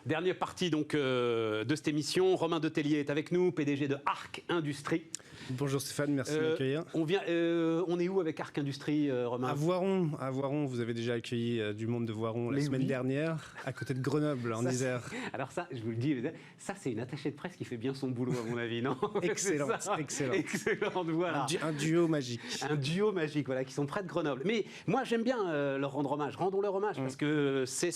Dernière partie donc, de cette émission. Romain Detellier est avec nous, PDG de Arc Industrie. Bonjour Stéphane, merci de m'accueillir. On est où avec Arc Industrie, Romain ? À Voiron, vous avez déjà accueilli du monde de Voiron la semaine dernière, à côté de Grenoble, en Isère. Alors ça, je vous le dis, ça c'est une attachée de presse qui fait bien son boulot à mon avis, non ? Excellente. Excellente, voilà. Un duo magique. Un duo magique, voilà, qui sont près de Grenoble. Mais moi j'aime bien leur rendre hommage, rendons-leur hommage, parce que c'est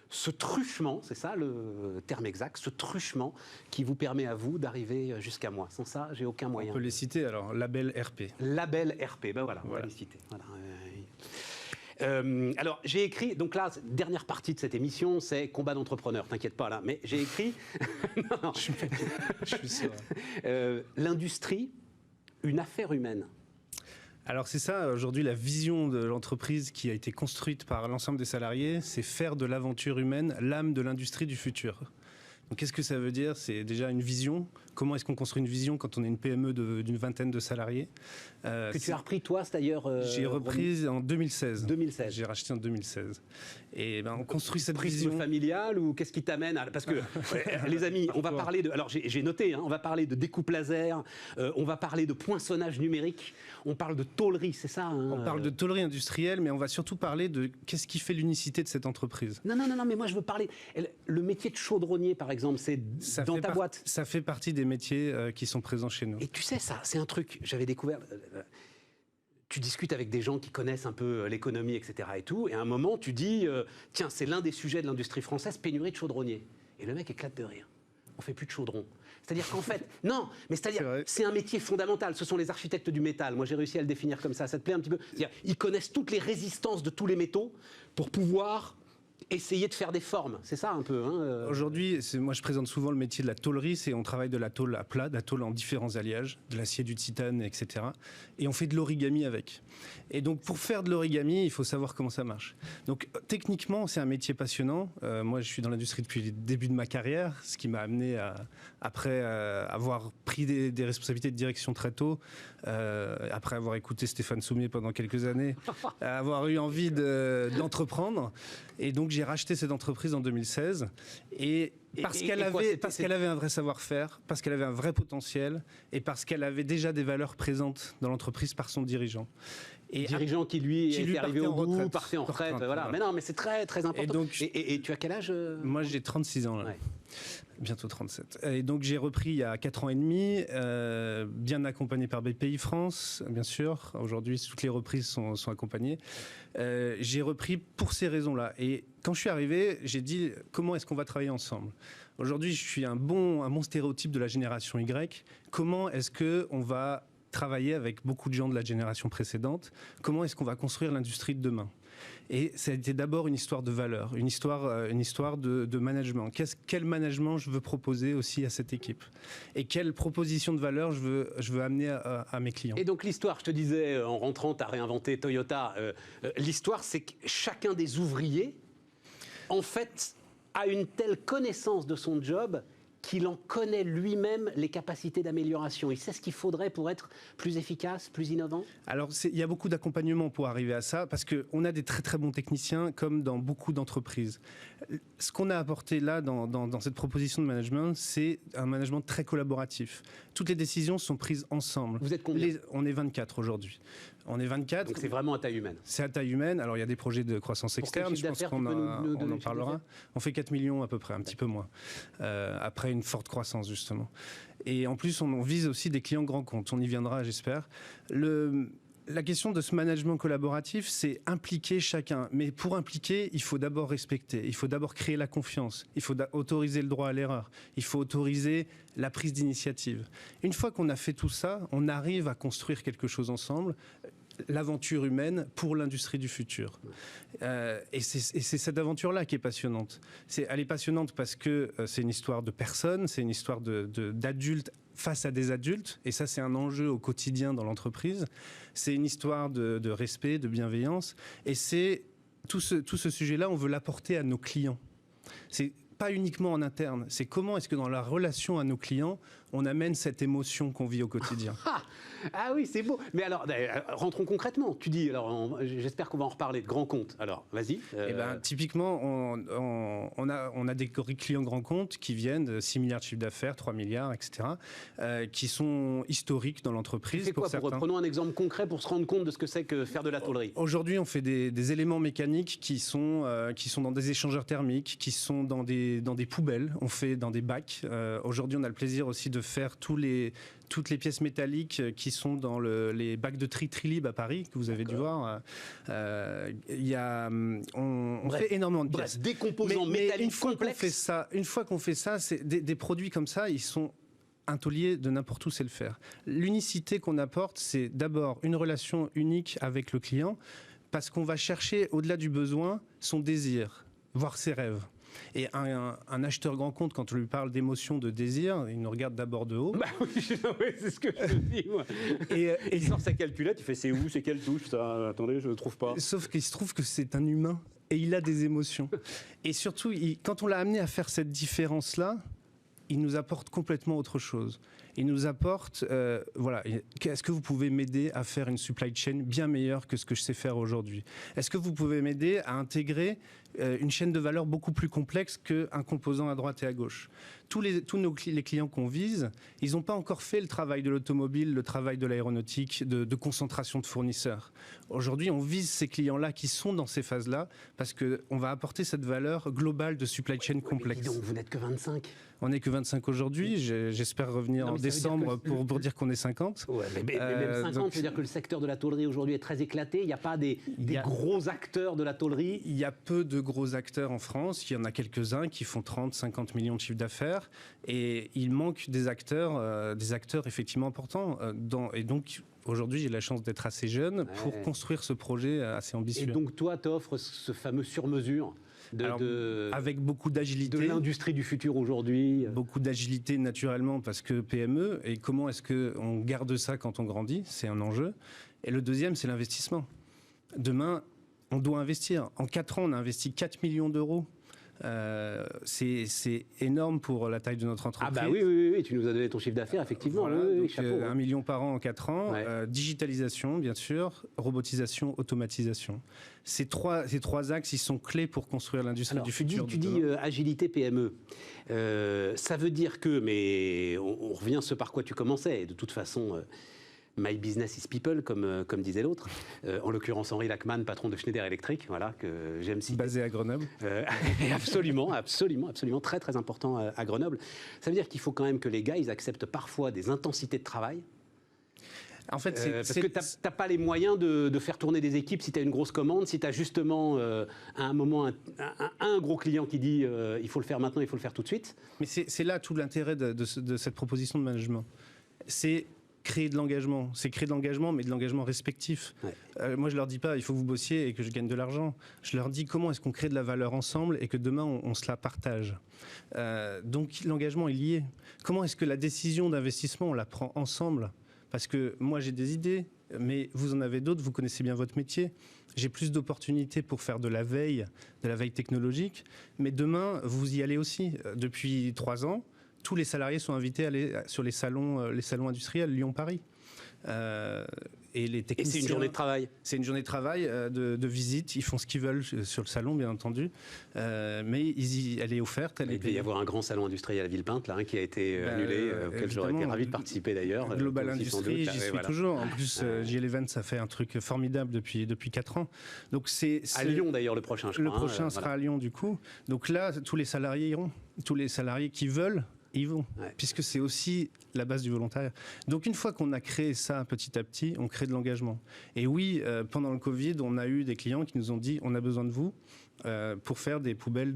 ce truchement, c'est ça le terme exact, ce truchement qui vous permet à vous d'arriver jusqu'à moi. Sans ça, j'ai aucun moyen. On peut les citer alors, label RP. Label RP, ben voilà, on va les citer. Voilà. Alors, j'ai écrit, donc là, dernière partie de cette émission, c'est combat d'entrepreneurs, t'inquiète pas là, mais j'ai écrit... non. Je suis sûr. L'industrie, une affaire humaine. Alors c'est ça, aujourd'hui la vision de l'entreprise qui a été construite par l'ensemble des salariés, c'est faire de l'aventure humaine l'âme de l'industrie du futur. Donc qu'est-ce que ça veut dire ? C'est déjà une vision. Comment est-ce qu'on construit une vision quand on est une PME d'une vingtaine de salariés ? Que tu as repris toi, c'est d'ailleurs... J'ai repris en 2016. 2016. J'ai racheté en 2016. Et on construit cette vision... Prisme familial ou qu'est-ce qui t'amène à... Parce que, les amis, on va parler de... Alors j'ai noté, hein, on va parler de découpe laser, on va parler de poinçonnage numérique, on parle de tôlerie, c'est ça hein, On parle de tôlerie industrielle, mais on va surtout parler de qu'est-ce qui fait l'unicité de cette entreprise. Non, mais moi je veux parler... Le métier de chaudronnier, par exemple, c'est dans ta boîte. Ça fait partie des métiers qui sont présents chez nous. Et tu sais, ça, c'est un truc, j'avais découvert... Tu discutes avec des gens qui connaissent un peu l'économie, etc. et tout, et à un moment, tu dis, tiens, c'est l'un des sujets de l'industrie française, pénurie de chaudronniers. Et le mec éclate de rire. On fait plus de chaudron. C'est-à-dire qu'en fait, non, mais c'est-à-dire, c'est un métier fondamental. Ce sont les architectes du métal. Moi, j'ai réussi à le définir comme ça. Ça te plaît un petit peu ? C'est-à-dire, ils connaissent toutes les résistances de tous les métaux pour pouvoir essayer de faire des formes. C'est ça un peu. Hein Aujourd'hui, moi je présente souvent le métier de la tôlerie. On travaille de la tôle à plat, de la tôle en différents alliages, de l'acier, du titane, etc. Et on fait de l'origami avec. Et donc pour faire de l'origami, il faut savoir comment ça marche. Donc techniquement, c'est un métier passionnant. Moi, je suis dans l'industrie depuis le début de ma carrière, ce qui m'a amené après avoir pris des responsabilités de direction très tôt, après avoir écouté Stéphane Soumier pendant quelques années, avoir eu envie d'entreprendre. Et donc j'ai racheté cette entreprise en 2016 et parce qu'elle avait un vrai savoir-faire, parce qu'elle avait un vrai potentiel et parce qu'elle avait déjà des valeurs présentes dans l'entreprise par son dirigeant. Dirigeant qui lui est arrivé au bout, partait en retraite, voilà. Mais non, mais c'est très très important. Et tu as quel âge Moi j'ai 36 ans là. Ouais. Bientôt 37. Et donc j'ai repris il y a 4 ans et demi, bien accompagné par BPI France, bien sûr. Aujourd'hui, toutes les reprises sont accompagnées. J'ai repris pour ces raisons-là. Et quand je suis arrivé, j'ai dit comment est-ce qu'on va travailler ensemble ? Aujourd'hui, je suis un bon stéréotype de la génération Y. Comment est-ce qu'on va travailler avec beaucoup de gens de la génération précédente ? Comment est-ce qu'on va construire l'industrie de demain ? Et ça a été d'abord une histoire de valeur, une histoire de management. Quel management je veux proposer aussi à cette équipe ? Et quelle proposition de valeur je veux amener à mes clients ? Et donc l'histoire, je te disais, en rentrant, tu as réinventé Toyota. L'histoire, c'est que chacun des ouvriers, en fait, a une telle connaissance de son job qu'il en connaît lui-même les capacités d'amélioration. Il sait ce qu'il faudrait pour être plus efficace, plus innovant ? Alors, il y a beaucoup d'accompagnement pour arriver à ça, parce qu'on a des très très bons techniciens, comme dans beaucoup d'entreprises. Ce qu'on a apporté là, dans cette proposition de management, c'est un management très collaboratif. Toutes les décisions sont prises ensemble. Vous êtes combien ? On est 24 aujourd'hui. On est 24. Donc c'est vraiment à taille humaine. C'est à taille humaine. Alors il y a des projets de croissance externe, je pense qu'on en parlera. On fait 4 millions à peu près, un petit peu moins. Après une forte croissance justement. Et en plus on vise aussi des clients grands comptes. On y viendra, j'espère. La question de ce management collaboratif, c'est impliquer chacun. Mais pour impliquer, il faut d'abord respecter, il faut d'abord créer la confiance, il faut autoriser le droit à l'erreur, il faut autoriser la prise d'initiative. Une fois qu'on a fait tout ça, on arrive à construire quelque chose ensemble, l'aventure humaine pour l'industrie du futur. Et c'est cette aventure-là qui est passionnante. Elle est passionnante parce que c'est une histoire de personnes, c'est une histoire d'adultes face à des adultes, et ça c'est un enjeu au quotidien dans l'entreprise. C'est une histoire de respect, de bienveillance, et c'est tout ce sujet-là, on veut l'apporter à nos clients. C'est pas uniquement en interne, c'est comment est-ce que dans la relation à nos clients, on amène cette émotion qu'on vit au quotidien. Ah oui, c'est beau. Mais alors, rentrons concrètement. Tu dis, alors, j'espère qu'on va en reparler de grands comptes. Alors, vas-y. Typiquement, on a des clients grands comptes qui viennent de 6 milliards de chiffre d'affaires, 3 milliards, etc., qui sont historiques dans l'entreprise. C'est quoi, prenons un exemple concret pour se rendre compte de ce que c'est que faire de la tôlerie. Aujourd'hui, on fait des éléments mécaniques qui sont dans des échangeurs thermiques, qui sont dans des poubelles, on fait dans des bacs. Aujourd'hui, on a le plaisir aussi de faire toutes les pièces métalliques qui sont dans les bacs de Trilib à Paris, que vous avez dû voir. On fait énormément de pièces. Des composants métalliques complexes. Une fois qu'on fait ça, c'est des produits comme ça, ils sont... Un taulier de n'importe où sait le faire. L'unicité qu'on apporte, c'est d'abord une relation unique avec le client, parce qu'on va chercher, au-delà du besoin, son désir, voire ses rêves. Et un acheteur grand compte, quand on lui parle d'émotion, de désir, il nous regarde d'abord de haut. Bah oui, c'est ce que je dis, moi. Et il sort sa calculette, il fait c'est où, c'est quelle touche, ça, attendez, je ne trouve pas. Sauf qu'il se trouve que c'est un humain, et il a des émotions. Et surtout, quand on l'a amené à faire cette différence-là, il nous apporte complètement autre chose. Il nous apporte, est-ce que vous pouvez m'aider à faire une supply chain bien meilleure que ce que je sais faire aujourd'hui? Est-ce que vous pouvez m'aider à intégrer une chaîne de valeur beaucoup plus complexe qu'un composant à droite et à gauche? Tous les clients qu'on vise, ils n'ont pas encore fait le travail de l'automobile, le travail de l'aéronautique, de concentration de fournisseurs. Aujourd'hui, on vise ces clients-là qui sont dans ces phases-là parce qu'on va apporter cette valeur globale de supply chain complexe. Mais dis donc, vous n'êtes que 25. On n'est que 25 aujourd'hui. J'espère revenir en décembre pour dire qu'on est 50. Ouais, mais même 50, donc, ça veut dire que le secteur de la tôlerie aujourd'hui est très éclaté. Il n'y a pas des gros acteurs de la tôlerie. Il y a peu de gros acteurs en France. Il y en a quelques-uns qui font 30, 50 millions de chiffre d'affaires. Et il manque des acteurs effectivement importants. Et donc, aujourd'hui, j'ai la chance d'être assez jeune pour construire ce projet assez ambitieux. Et donc, toi, tu offres ce fameux sur-mesure avec beaucoup d'agilité. De l'industrie du futur aujourd'hui. Beaucoup d'agilité naturellement parce que PME. Et comment est-ce qu'on garde ça quand on grandit? C'est un enjeu. Et le deuxième, c'est l'investissement. Demain, on doit investir. En 4 ans, on a investi 4 millions d'euros. C'est énorme pour la taille de notre entreprise. Ah bah oui, tu nous as donné ton chiffre d'affaires, effectivement. Voilà, oui, chapeau, 1 million par an en 4 ans. Digitalisation, bien sûr, robotisation, automatisation. Ces trois axes, ils sont clés pour construire l'industrie du futur. Tu dis agilité PME. Ça veut dire que, mais on revient à ce par quoi tu commençais, et de toute façon... My business is people, comme disait l'autre. En l'occurrence, Henri Lachmann, patron de Schneider Electric, voilà, que j'aime citer. Basé à Grenoble. Absolument, très très important à Grenoble. Ça veut dire qu'il faut quand même que les gars, ils acceptent parfois des intensités de travail. En fait, parce que tu n'as pas les moyens de faire tourner des équipes si tu as une grosse commande, si tu as justement à un moment un gros client qui dit il faut le faire maintenant, il faut le faire tout de suite. Mais c'est là tout l'intérêt de cette proposition de management. C'est créer de l'engagement. C'est créer de l'engagement, mais de l'engagement respectif. Moi, je leur dis pas, il faut que vous bossiez et que je gagne de l'argent. Je leur dis comment est-ce qu'on crée de la valeur ensemble et que demain, on se la partage. Donc, l'engagement est lié. Comment est-ce que la décision d'investissement, on la prend ensemble? Parce que moi, j'ai des idées, mais vous en avez d'autres, vous connaissez bien votre métier. J'ai plus d'opportunités pour faire de la veille technologique. Mais demain, vous y allez aussi. Depuis 3 ans, tous les salariés sont invités à aller sur les salons industriels Lyon-Paris. Et les techniciens, c'est une journée de travail. C'est une journée de travail, de visite. Ils font ce qu'ils veulent sur le salon, bien entendu. Mais elle est offerte. Il devait y avoir un grand salon industriel à Villepinte, là, qui a été annulé, auquel j'aurais été ravi de participer d'ailleurs. Global Industrie, j'y suis toujours. En plus, JL Event, ça fait un truc formidable depuis 4 ans. Donc à Lyon d'ailleurs, le prochain, je crois. Le prochain sera à Lyon, du coup. Donc là, tous les salariés iront. Tous les salariés qui veulent, ils vont, puisque c'est aussi la base du volontariat. Donc une fois qu'on a créé ça petit à petit, on crée de l'engagement. Et oui, pendant le Covid, on a eu des clients qui nous ont dit on a besoin de vous pour faire des poubelles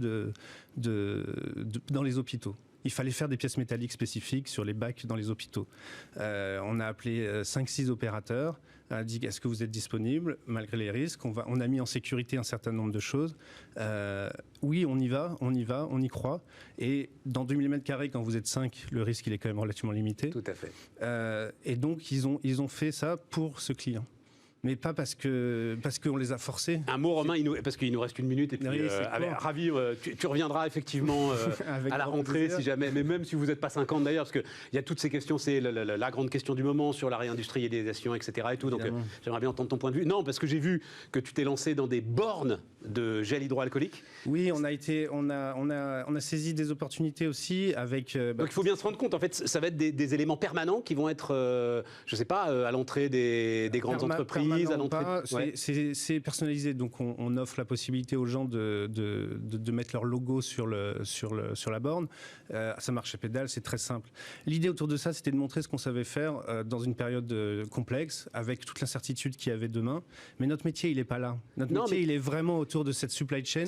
dans les hôpitaux. Il fallait faire des pièces métalliques spécifiques sur les bacs dans les hôpitaux. On a appelé 5-6 opérateurs, on a dit est-ce que vous êtes disponible malgré les risques. On a mis en sécurité un certain nombre de choses. Oui, on y va, on y croit. Et dans 2000 m², quand vous êtes 5, le risque il est quand même relativement limité. Tout à fait. Et donc ils ont fait ça pour ce client. mais pas parce qu'on les a forcés. Un mot, Romain, parce qu'il nous reste 1 minute, et puis oui, ravi, tu reviendras effectivement à la rentrée, si jamais, mais même si vous n'êtes pas 50 d'ailleurs, parce qu'il y a toutes ces questions, c'est la grande question du moment sur la réindustrialisation, etc. Et tout, donc j'aimerais bien entendre ton point de vue. Non, parce que j'ai vu que tu t'es lancé dans des bornes de gel hydroalcoolique. Oui, on a saisi des opportunités aussi avec... donc il faut bien se rendre compte, en fait, ça va être des éléments permanents qui vont être, je ne sais pas, à l'entrée des grandes entreprises, à l'entrée... C'est personnalisé, donc on offre la possibilité aux gens de mettre leur logo sur la borne. Ça marche à pédale, c'est très simple. L'idée autour de ça, c'était de montrer ce qu'on savait faire dans une période complexe, avec toute l'incertitude qu'il y avait demain. Mais notre métier, il n'est pas là. Notre métier, il est vraiment autour de cette supply chain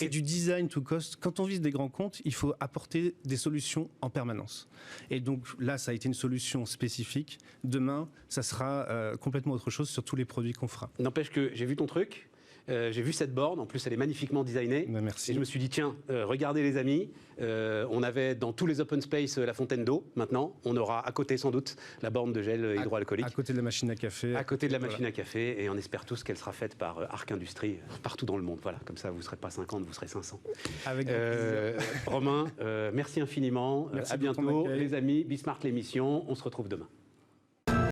et du design to cost. Quand on vise des grands comptes, il faut apporter des solutions en permanence. Et donc là, ça a été une solution spécifique. Demain, ça sera complètement autre chose sur tous les produits qu'on fera. N'empêche que j'ai vu ton truc, j'ai vu cette borne, en plus elle est magnifiquement designée. Merci. Et je me suis dit, tiens, regardez les amis, on avait dans tous les open space la fontaine d'eau, maintenant on aura à côté sans doute la borne de gel hydroalcoolique. À côté de la machine à café. À côté de la machine à café, et on espère tous qu'elle sera faite par Arc Industrie partout dans le monde. Voilà, comme ça vous ne serez pas 50, vous serez 500. Avec Romain, merci infiniment, merci à bientôt les amis, Bismart l'émission, on se retrouve demain.